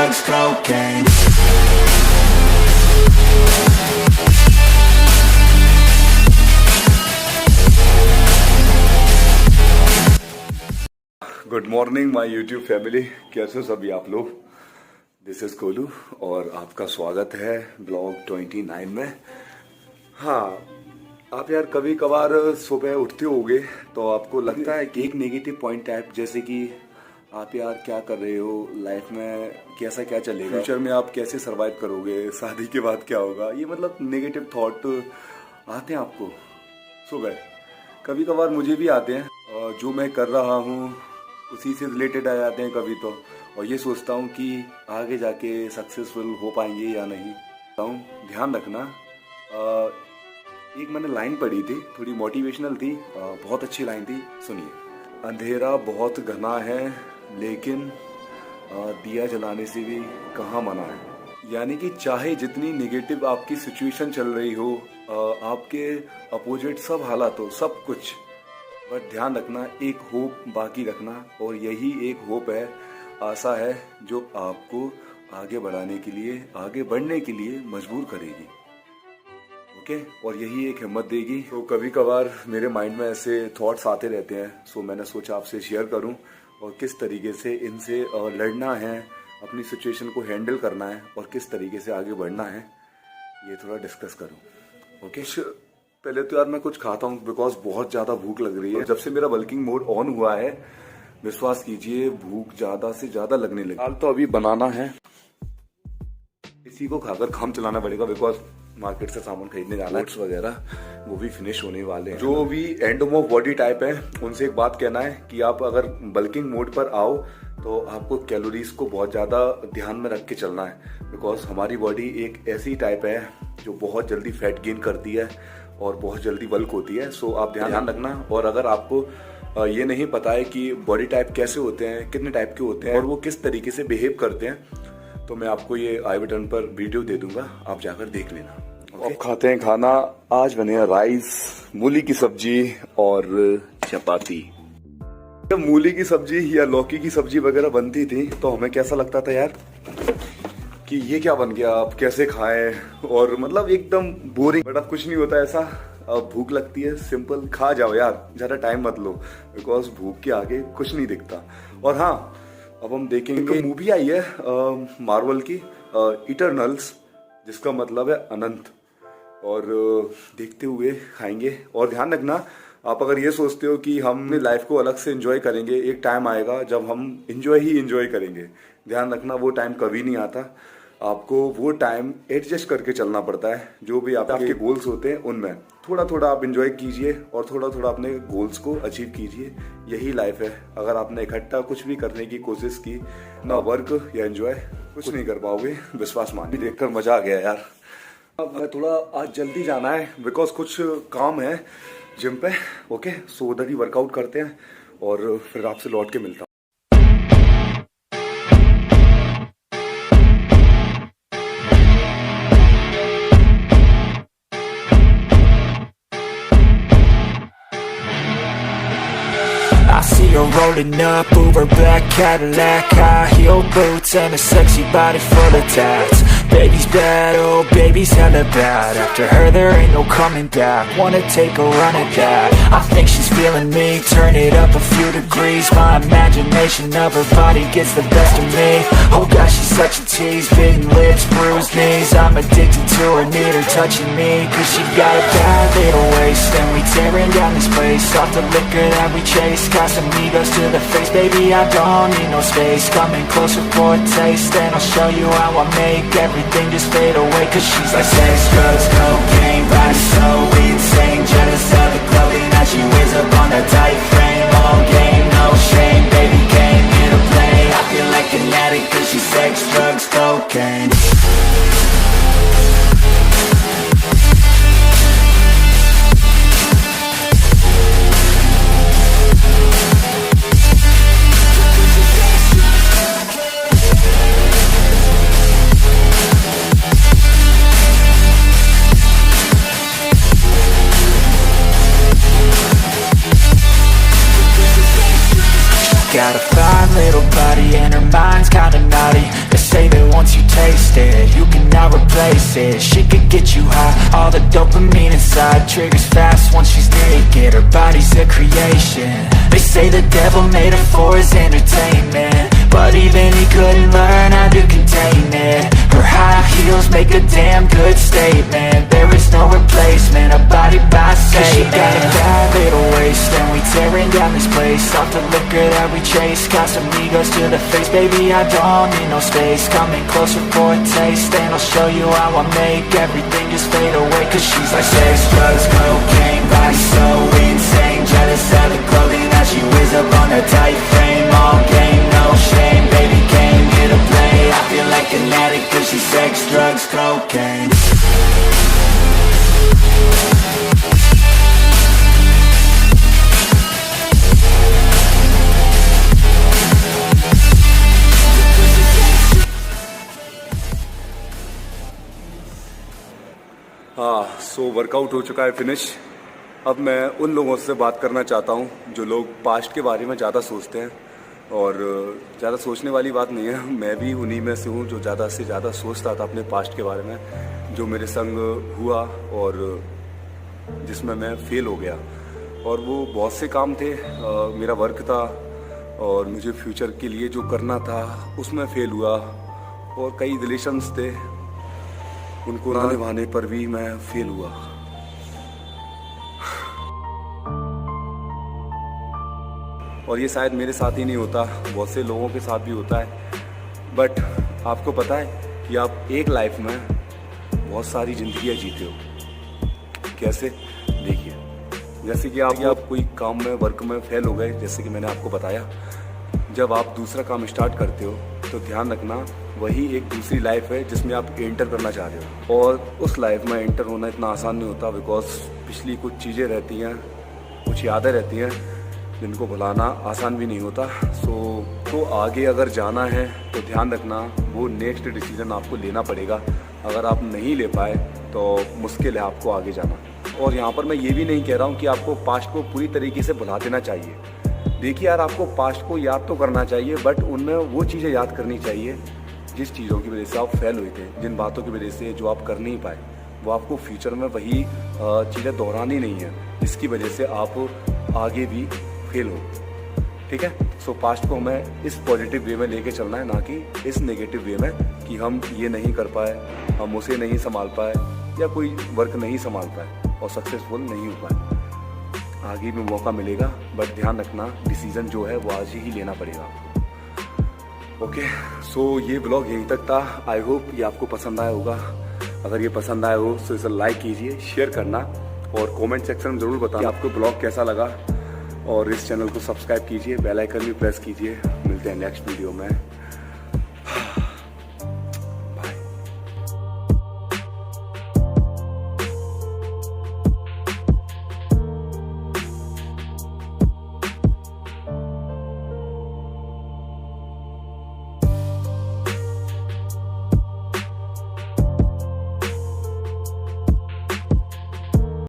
drugs, cocaine. Good morning my YouTube family, कैसे हो सभी आप लोग। दिस इज कोलू और आपका स्वागत है ब्लॉग 29 में। हाँ, आप यार कभी कभार सुबह उठते होगे तो आपको लगता है कि एक नेगेटिव पॉइंट टाइप, जैसे कि आप यार क्या कर रहे हो लाइफ में, कैसा क्या चलेगा, फ्यूचर में आप कैसे सरवाइव करोगे, शादी के बाद क्या होगा, ये मतलब नेगेटिव थॉट आते हैं आपको सुबह। कभी कभार मुझे भी आते हैं, जो मैं कर रहा हूँ उसी से रिलेटेड आ जाते हैं कभी तो, और ये सोचता हूँ कि आगे जाके सक्सेसफुल हो पाएंगे या नहीं। ध्यान रखना, एक मैंने लाइन पढ़ी थी, थोड़ी मोटिवेशनल थी, बहुत अच्छी लाइन थी, सुनिए। अंधेरा बहुत घना है लेकिन दिया जलाने से भी कहाँ मना है। यानी कि चाहे जितनी नेगेटिव आपकी सिचुएशन चल रही हो, आपके अपोजिट सब हालात हो, सब कुछ, बट ध्यान रखना, एक होप बाकी रखना, और यही एक होप है, आशा है, जो आपको आगे बढ़ाने के लिए, आगे बढ़ने के लिए मजबूर करेगी। ओके, और यही एक हिम्मत देगी। तो कभी कभार मेरे माइंड में ऐसे थॉट्स आते रहते हैं, सो मैंने सोचा आपसे शेयर करूं और किस तरीके से इनसे लड़ना है, अपनी सिचुएशन को हैंडल करना है और किस तरीके से आगे बढ़ना है, ये थोड़ा डिस्कस करूं। ओके, पहले तो यार मैं कुछ खाता हूँ बिकॉज बहुत ज़्यादा भूख लग रही है। जब से मेरा बल्किंग मोड ऑन हुआ है, विश्वास कीजिए भूख ज़्यादा से ज़्यादा लगने लगी। हाल तो अभी बनाना है, इसी को खाकर काम चलाना पड़ेगा बिकॉज मार्केट से सामान खरीदने जाना है, वगैरह वो भी फिनिश होने वाले हैं। जो भी एंडोमॉर्फ बॉडी टाइप है उनसे एक बात कहना है कि आप अगर बल्किंग मोड पर आओ तो आपको कैलोरीज को बहुत ज़्यादा ध्यान में रख के चलना है, बिकॉज हमारी बॉडी एक ऐसी टाइप है जो बहुत जल्दी फैट गेन करती है और बहुत जल्दी बल्क होती है। सो आप ध्यान रखना, और अगर आपको ये नहीं पता है कि बॉडी टाइप कैसे होते हैं, कितने टाइप के होते हैं और वो किस तरीके से बिहेव करते हैं, तो मैं आपको ये आई बटन पर वीडियो दे दूंगा, आप जाकर देख लेना। अब खाते हैं खाना। आज बने राइस, मूली की सब्जी और चपाती। जब मूली की सब्जी या लौकी की सब्जी वगैरह बनती थी तो हमें कैसा लगता था यार कि ये क्या बन गया, आप कैसे खाएं, और मतलब एकदम बोरिंग। बट अब कुछ नहीं होता ऐसा, अब भूख लगती है, सिंपल खा जाओ यार, ज़्यादा टाइम मत लो, बिकॉज भूख के आगे कुछ नहीं दिखता। और हाँ, अब हम देखेंगे, मूवी आई है मार्वल की, इटर्नल्स, जिसका मतलब है अनंत, और देखते हुए खाएंगे। और ध्यान रखना, आप अगर ये सोचते हो कि हम अपनी लाइफ को अलग से एंजॉय करेंगे, एक टाइम आएगा जब हम एंजॉय ही एंजॉय करेंगे। ध्यान रखना, वो टाइम कभी नहीं आता, आपको वो टाइम एडजस्ट करके चलना पड़ता है। जो भी आपके गोल्स होते हैं उनमें थोड़ा थोड़ा आप एंजॉय कीजिए और थोड़ा थोड़ा अपने गोल्स को अचीव कीजिए, यही लाइफ है। अगर आपने इकट्ठा कुछ भी करने की कोशिश की, ना वर्क या एंजॉय, कुछ नहीं कर पाओगे, विश्वास मानिए। देखकर मजा आ गया यार। अब मैं थोड़ा आज जल्दी जाना है बिकॉज कुछ काम है जिम पे। ओके, सो उधर ही वर्कआउट करते हैं और फिर आपसे लौट के मिलता हूँ। I see her rolling up, Uber black Cadillac, high heel boots and a sexy body full of tats. Baby's bad, oh baby's hella bad. After her there ain't no coming back. Wanna take a run at that? I think she's feeling me. Turn it up a few degrees. My imagination of her body gets the best of me. Oh gosh, she's such a tease. Bitten lips, bruised knees. I'm addicted to her, need her touching me. Cause she got a bad little waist, and we tearing down this place. Off the liquor that we chase. Got some egos to the face, baby, I don't need no space. Coming closer for a taste, and I'll show you how I make everything just fade away. Cause she's like sex, drugs, cocaine, body so insane. Jealous of the clothing that she wears up on that tight frame. All game, no shame, baby came here to play. I feel like an addict cause she's sex, drugs, cocaine. Got a fine little body and her mind's kinda naughty. They say that it. She could get you high, all the dopamine inside triggers fast once she's naked. Her body's a creation. They say the devil made her for his entertainment, but even he couldn't learn how to contain it. Her high heels make a damn good statement. There is no replacement, a body by Satan. She got a bad little waist, and we tearing down this place. Off the liquor that we chase, got some egos to the face. Baby, I don't need no space. Coming closer for a taste, and I'll show you how I make everything just fade away. Cause she's like sex, drugs, cocaine, body so insane. Jealous of the clothing that she wears up on her tight frame. All game, no shame, baby came here to play. I feel like an addict cause she's sex, drugs, cocaine. हाँ, so workout हो चुका है finish. अब मैं उन लोगों से बात करना चाहता हूँ जो लोग पास्ट के बारे में ज़्यादा सोचते हैं, और ज़्यादा सोचने वाली बात नहीं है। मैं भी उन्हीं में से हूँ जो ज़्यादा से ज़्यादा सोचता था अपने पास्ट के बारे में, जो मेरे संग हुआ और जिसमें मैं फेल हो गया। और वो बहुत से काम थे, मेरा वर्क था और मुझे फ्यूचर के लिए जो करना था उसमें फेल हुआ, और कई रिलेशंस थे उनको ना निभाने पर भी मैं फेल हुआ। और ये शायद मेरे साथ ही नहीं होता, बहुत से लोगों के साथ भी होता है। बट आपको पता है कि आप एक लाइफ में बहुत सारी जिंदगियां जीते हो। कैसे? देखिए, जैसे कि आप कोई काम में, वर्क में फेल हो गए, जैसे कि मैंने आपको बताया, जब आप दूसरा काम स्टार्ट करते हो तो ध्यान रखना वही एक दूसरी लाइफ है जिसमें आप एंटर करना चाह रहे हो। और उस लाइफ में एंटर होना इतना आसान नहीं होता, बिकॉज पिछली कुछ चीज़ें रहती हैं, कुछ यादें रहती हैं जिनको भुलाना आसान भी नहीं होता। तो आगे अगर जाना है तो ध्यान रखना वो नेक्स्ट डिसीजन आपको लेना पड़ेगा। अगर आप नहीं ले पाए तो मुश्किल है आपको आगे जाना। और यहाँ पर मैं ये भी नहीं कह रहा हूँ कि आपको पास्ट को पूरी तरीके से भुला देना चाहिए। देखिए यार, आपको पास्ट को याद तो करना चाहिए, बट उनमें वो चीज़ें याद करनी चाहिए जिस चीज़ों की वजह से आप फेल हुए थे, जिन बातों की वजह से जो आप कर नहीं पाए, वो आपको फ्यूचर में वही चीज़ें दोहरानी नहीं है जिसकी वजह से आप आगे भी फेल हो। ठीक है? सो पास्ट को हमें इस पॉजिटिव वे में लेके चलना है, ना कि इस नेगेटिव वे में कि हम ये नहीं कर पाए, हम उसे नहीं संभाल पाए, या कोई वर्क नहीं संभाल पाए और सक्सेसफुल नहीं हो पाए। आगे भी मौका मिलेगा, बट ध्यान रखना डिसीजन जो है वो आज ही लेना पड़ेगा आपको। ओके, सो ये ब्लॉग यहीं तक था। आई होप ये आपको पसंद आया होगा। अगर ये पसंद आया हो तो इसे लाइक कीजिए, शेयर करना, और कमेंट सेक्शन में ज़रूर बताना कि आपको ब्लॉग कैसा लगा। और इस चैनल को सब्सक्राइब कीजिए, बेल आइकन भी प्रेस कीजिए। मिलते हैं नेक्स्ट वीडियो में।